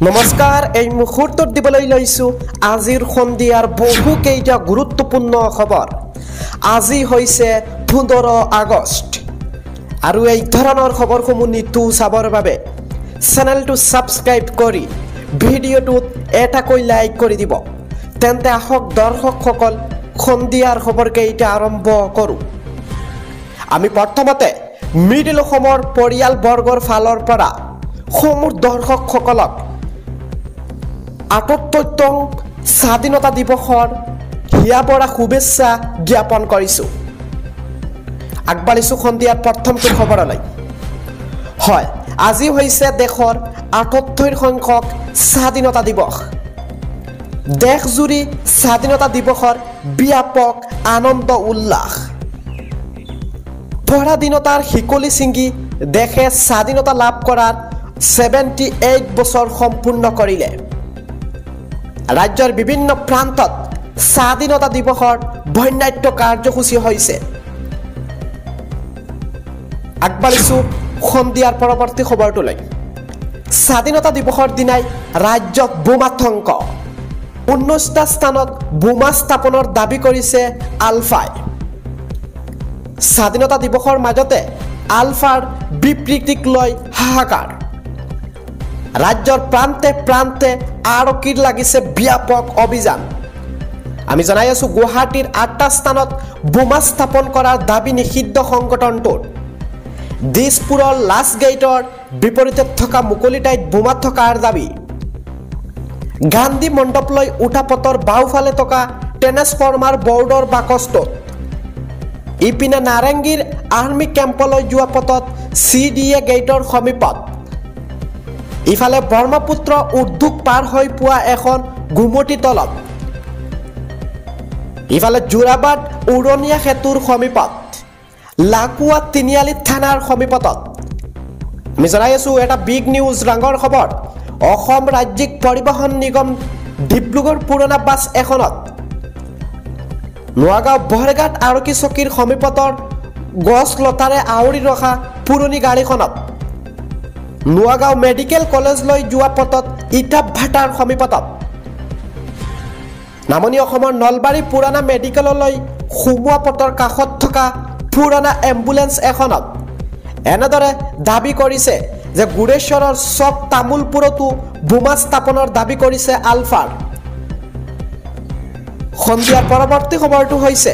নমস্কাৰ এই মুহূৰ্তত দিবলৈ লৈছোঁ আজিৰ সন্ধিয়াৰ বহুকেইটা গুৰুত্বপূৰ্ণ খবৰ। আজি হৈছে 15 আগষ্ট আৰু এই ধৰণৰ খবৰসমূহ নিতৌ চাবৰ বাবে চেনেলটো ছাবস্ক্ৰাইব কৰি ভিডিঅ'টোত এটাকৈ লাইক কৰি দিব। তেন্তে আহক দৰ্শকসকল সন্ধিয়াৰ খবৰকেইটা আৰম্ভ কৰোঁ। আমি প্ৰথমতে মিডিল অসমৰ পৰিয়ালবৰ্গৰ ফালৰ পৰা সমূহ দৰ্শকসকলক ৭৮তম স্বাধীনতা দিৱসৰ হিয়াভৰা শুভেচ্ছা জ্ঞাপন কৰিছোঁ। আগবাঢ়িছোঁ সন্ধিয়াৰ প্ৰথমটো খবৰলৈ। হয়, আজি হৈছে দেশৰ ৭৮ সংখ্যক স্বাধীনতা দিৱস। দেশজুৰি স্বাধীনতা দিৱসৰ ব্যাপক আনন্দ উল্লাস। পৰাধীনতাৰ শিকলি ছিঙি দেশে স্বাধীনতা লাভ কৰাৰ 78 বছৰ সম্পূৰ্ণ কৰিলে। ৰাজ্যৰ বিভিন্ন প্ৰান্তত স্বাধীনতা দিৱসৰ বৰ্ণাঢ্য কাৰ্যসূচী হৈছে। আগবাঢ়িছোঁ সন্ধিয়াৰ পৰৱৰ্তী খবৰটোলৈ। স্বাধীনতা দিৱসৰ দিনাই ৰাজ্যত বোমাতংক। 19টা স্থানত বোমা স্থাপনৰ দাবী কৰিছে আলফাই। স্বাধীনতা দিৱসৰ মাজতে আলফাৰ বিবৃতিক লৈ হাহাকাৰ। ৰাজ্যৰ প্ৰান্তে প্ৰান্তে আৰক্ষীৰ লাগিছে ব্যাপক অভিযান। আমি জনাই আছোঁ গুৱাহাটীৰ 8টা স্থানত বোমা স্থাপন কৰাৰ দাবী নিষিদ্ধ সংগঠনটোৰ। দিছপুৰৰ লাষ্ট গেইটৰ বিপৰীতে থকা মুকলি ঠাইত বোমা থকাৰ দাবী। গান্ধী মণ্ডপলৈ উঠা পথৰ বাওঁফালে থকা ট্ৰেন্সফৰ্মাৰ বৰ্ডৰ বাকচটোত। ইপিনে নাৰেংগীৰ আৰ্মি কেম্পলৈ যোৱা পথত CDA গেইটৰ সমীপত। ইফালে ব্ৰহ্মপুত্ৰ উদ্যোগ পাৰ হৈ পোৱা এখন ঘুমটি তলত। ইফালে যোৰাবাট উৰণীয়া সেতুৰ সমীপত। লাকুৱা তিনিআলি থানাৰ সমীপত। আমি জনাই আছোঁ এটা বিগ নিউজ ডাঙৰ খবৰ। অসম ৰাজ্যিক পৰিবহণ নিগম ডিব্ৰুগড় পুৰণা বাছ এখনত নোৱাগাঁও বৰঘাট আৰক্ষী চকীৰ সমীপতৰ গছ লতাৰে আৱৰি ৰখা পুৰণি গাড়ীখনত। নোৱাগাঁও মেডিকেল কলেজলৈ যোৱা পথত ইটাপ ভাটাৰ সমীপত। নামনি অসমৰ নলবাৰী পুৰণা মেডিকেললৈ সোমোৱা পথৰ কাষত থকা পুৰণা এম্বুলেন্স এখনত। এনেদৰে দাবী কৰিছে যে গুৰেশ্বৰৰ চক তামোলপুৰতো বোমা স্থাপনৰ দাবী কৰিছে আলফাৰ। সন্ধিয়াৰ পৰৱৰ্তী খবৰটো হৈছে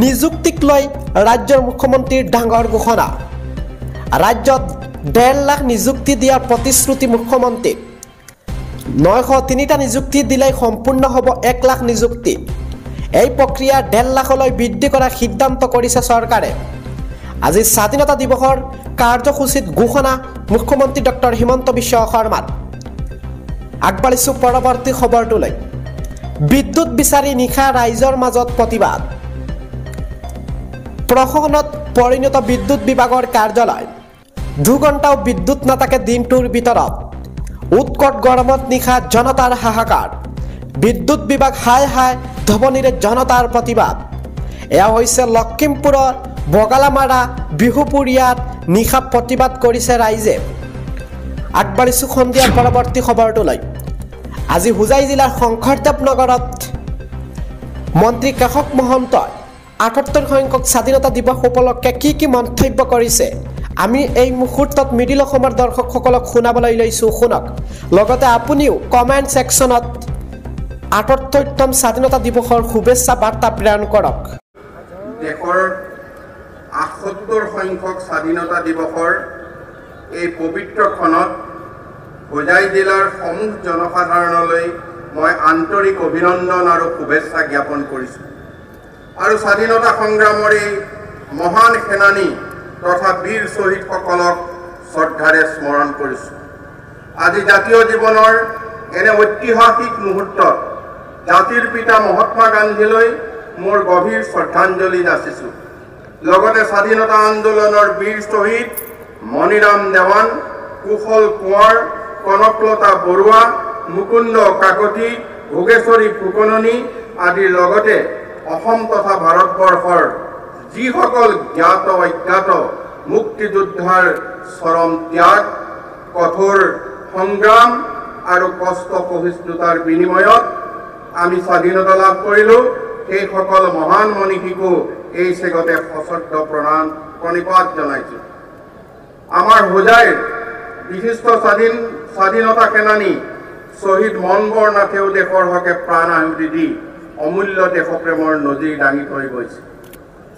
নিযুক্তিক লৈ ৰাজ্যৰ মুখ্যমন্ত্ৰীৰ ডাঙৰ ঘোষণা। ৰাজ্যত 1.5 লাখ নিযুক্তি দিয়াৰ প্ৰতিশ্ৰুতি মুখ্যমন্ত্ৰীৰ। 903টা নিযুক্তি দিলেই সম্পূৰ্ণ হ'ব 1 লাখ নিযুক্তি। এই প্ৰক্ৰিয়া 1.5 লাখলৈ বৃদ্ধি কৰাৰ সিদ্ধান্ত কৰিছে চৰকাৰে। আজি স্বাধীনতা দিৱসৰ কাৰ্যসূচীত ঘোষণা মুখ্যমন্ত্ৰী ডক্টৰ হিমন্ত বিশ্ব শৰ্মাৰ। আগবাঢ়িছোঁ পৰৱৰ্তী খবৰটোলৈ। বিদ্যুৎ বিচাৰি নিশা ৰাইজৰ মাজত প্ৰতিবাদ। প্ৰশাসনত পৰিণত বিদ্যুৎ বিভাগৰ কাৰ্যালয়। 2 ঘণ্টাও বিদ্যুৎ নাথাকে দিনটোৰ ভিতৰত। উৎকট গৰমত নিশা জনতাৰ হাহাকাৰ। বিদ্যুৎ বিভাগ হাই হাই ধবনিৰে জনতাৰ প্ৰতিবাদ। এয়া হৈছে লখিমপুৰৰ বগালামাৰা বিহুপুৰীয়াত নিশা প্ৰতিবাদ কৰিছে ৰাইজে। আগবাঢ়িছোঁ সন্ধিয়াৰ পৰৱৰ্তী খবৰটোলৈ। আজি হোজাই জিলাৰ শংকৰদেৱ নগৰত মন্ত্ৰী কেশৱ মহন্তই ৭৮ সংখ্যক স্বাধীনতা দিৱস উপলক্ষে কি মন্তব্য কৰিছে আমি এই মুহূৰ্তত মিডিল অসমৰ দৰ্শকসকলক শুনাবলৈ লৈছোঁ, শুনক। লগতে আপুনিও কমেণ্ট ছেকশ্যনত ৭৮তম স্বাধীনতা দিৱসৰ শুভেচ্ছা বাৰ্তা প্ৰেৰণ কৰক। দেশৰ ৭৮ সংখ্যক স্বাধীনতা দিৱসৰ এই পবিত্ৰ ক্ষণত হোজাই জিলাৰ সমূহ জনসাধাৰণলৈ মই আন্তৰিক অভিনন্দন আৰু শুভেচ্ছা জ্ঞাপন কৰিছোঁ। আৰু স্বাধীনতা সংগ্ৰামৰ এই মহান সেনানী তথা বীৰ শ্বহীদসকলক শ্ৰদ্ধাৰে স্মৰণ কৰিছোঁ। আজি জাতীয় জীৱনৰ এনে ঐতিহাসিক মুহূৰ্তত জাতিৰ পিতা মহাত্মা গান্ধীলৈ মোৰ গভীৰ শ্ৰদ্ধাঞ্জলি যাচিছোঁ। লগতে স্বাধীনতা আন্দোলনৰ বীৰ শ্বহীদ মণিৰাম দেৱান, কুশল কোঁৱৰ, কনকলতা বৰুৱা, মুকুন্দ কাকতি, ভোগেশ্বৰী ফুকননী আদিৰ লগতে অসম তথা ভাৰতবৰ্ষৰ যিসকল জ্ঞাত অজ্ঞাত মুক্তিযোদ্ধাৰ চৰম ত্যাগ, কঠোৰ সংগ্ৰাম আৰু কষ্ট সহিষ্ণুতাৰ বিনিময়ত আমি স্বাধীনতা লাভ কৰিলোঁ। সেইসকল মহান মনীষীকো এই চেগতে সশ্ৰদ্ধ প্ৰণিপাত জনাইছোঁ। আমাৰ হোজাইৰ বিশিষ্ট স্বাধীনতা সেনানী শ্বহীদ মনবৰ নাথেও দেশৰ হকে প্ৰাণ আহুতি দি অমূল্য দেশপ্ৰেমৰ নজিৰ দাঙি থৈ গৈছে।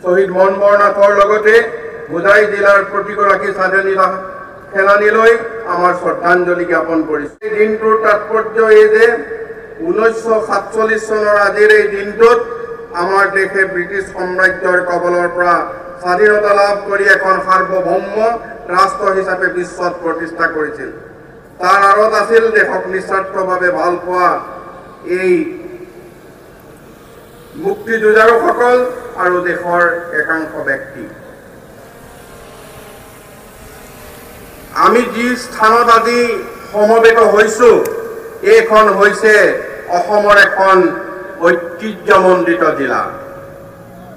শ্বহীদ মনবৰ নাথৰ লগতে হোজাই জিলাৰ প্ৰতিগৰাকী স্বাধীনতা সেনানীলৈ আমাৰ শ্ৰদ্ধাঞ্জলি জ্ঞাপন কৰিছে। এই দিনটোৰ তাৎপৰ্য এই যে 1947 চনৰ আজিৰ এই দিনটোত আমাৰ দেশে ব্ৰিটিছ সাম্ৰাজ্যৰ কবলৰ পৰা স্বাধীনতা লাভ কৰি এখন সাৰ্বভৌম ৰাষ্ট্ৰ হিচাপে বিশ্বত প্ৰতিষ্ঠা কৰিছিল। তাৰ আঁৰত আছিল দেশক নিস্বাৰ্থভাৱে ভাল পোৱা এই মুক্তিযুঁজাৰুসকল আৰু দেশৰ একাংশ ব্যক্তি। আমি যি স্থানত আজি সমবেত হৈছো, এইখন হৈছে অসমৰ এখন ঐতিহ্যমণ্ডিত জিলা।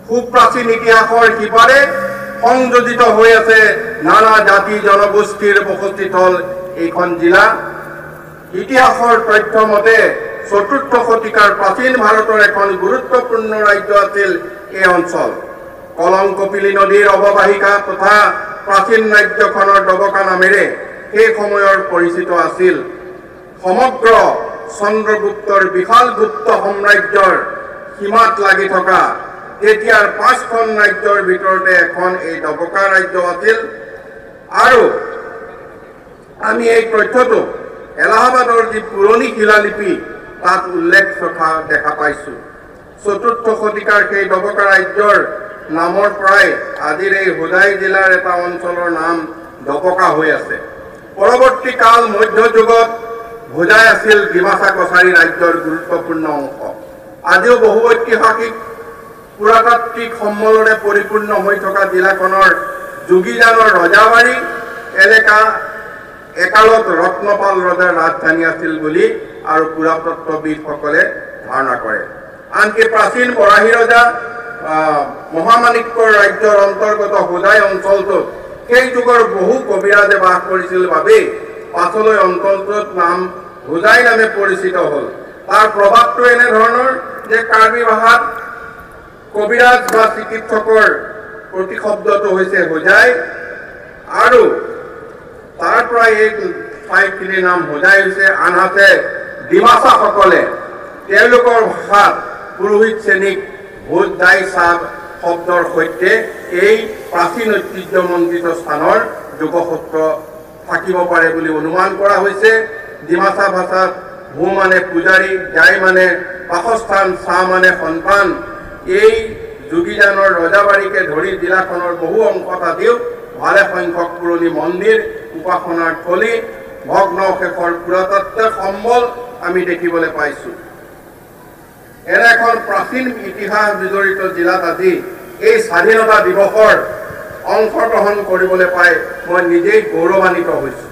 সুপ্ৰাচীন ইতিহাসৰ সিপাৰে সংযোজিত হৈ আছে নানা জাতি জনগোষ্ঠীৰ বসতিস্থল এইখন জিলা। ইতিহাসৰ তথ্য মতে ৪ৰ্থ শতিকাৰ প্ৰাচীন ভাৰতৰ এখন গুৰুত্বপূৰ্ণ ৰাজ্য আছিল এই অঞ্চল। কলংকপিলি নদীৰ অৱবাহিকা তথা প্ৰাচীন ৰাজ্যখনৰ দবকা নামেৰে সেই সময়ৰ পৰিচিত আছিল। সমগ্ৰ চন্দ্ৰগুপ্তৰ বিশাল গুপ্ত সাম্ৰাজ্যৰ সীমাত লাগি থকা তেতিয়াৰ 5খন ৰাজ্যৰ ভিতৰতে এখন এই দবকা ৰাজ্য আছিল। আৰু আমি এই তথ্যটো এলাহাবাদৰ যি পুৰণি শিলালিপি তাত উল্লেখ থকা দেখা পাইছোঁ। ৪ৰ্থ শতিকাৰ সেই দবকা ৰাজ্যৰ নামৰ পৰাই আজিৰ এই হোজাই জিলাৰ এটা অঞ্চলৰ নাম দবকা হৈ আছে। পৰৱৰ্তী কাল মধ্যযুগত হোজাই আছিল ডিমাচা কছাৰী ৰাজ্যৰ গুৰুত্বপূৰ্ণ অংশ। আজিও বহু ঐতিহাসিক পুৰাতাত্ত্বিক সম্বলেৰে পৰিপূৰ্ণ হৈ থকা জিলাখনৰ যোগীজানৰ ৰজাবাৰী এলেকা একালত ৰত্নপাল ৰজাৰ ৰাজধানী আছিল বুলি আৰু পুৰাতত্ত্ববিদসকলে ধাৰণা কৰে। আনকি প্ৰাচীন বৰাহী ৰজা মহামাণিক্যৰ ৰাজ্যৰ অন্তৰ্গত হোজাই অঞ্চলটোত সেই যুগৰ বহু কবিৰাজে বাস কৰিছিল বাবেই পাছলৈ অঞ্চলটোত নাম হোজাই নামে পৰিচিত হ'ল। তাৰ প্ৰভাৱটো এনেধৰণৰ যে কাৰ্বি ভাষাত কবিৰাজ বা চিকিৎসকৰ প্ৰতিশব্দটো হৈছে হোজাই, আৰু তাৰ পৰা এই ঠাইখিনিৰ নাম হোজাই হৈছে। আনহাতে ডিমাচাসকলে তেওঁলোকৰ ভাষাত পুৰোহিত শ্ৰেণীক ভোজ দাই চাহ শব্দৰ সৈতে এই প্ৰাচীন ঐতিহ্যমণ্ডিত স্থানৰ যোগসূত্ৰ থাকিব পাৰে বুলি অনুমান কৰা হৈছে। ডিমাচা ভাষাত ভূ মানে পূজাৰী, দাই মানে বাসস্থান, চাহ মানে সন্তান। এই যোগীজানৰ ৰজাবাৰীকে ধৰি জিলাখনৰ বহু অংশত আজিও ভালে সংখ্যক পুৰণি মন্দিৰ, উপাসনাৰ থলী, ভগ্নশেষৰ পুৰাতাত্ত্বিক সম্বল আমি দেখিবলৈ পাইছোঁ। এনে এখন প্ৰাচীন ইতিহাস বিজড়িত জিলাত আজি এই স্বাধীনতা দিৱসৰ অংশগ্ৰহণ কৰিবলৈ পাই মই নিজেই গৌৰৱান্বিত হৈছোঁ।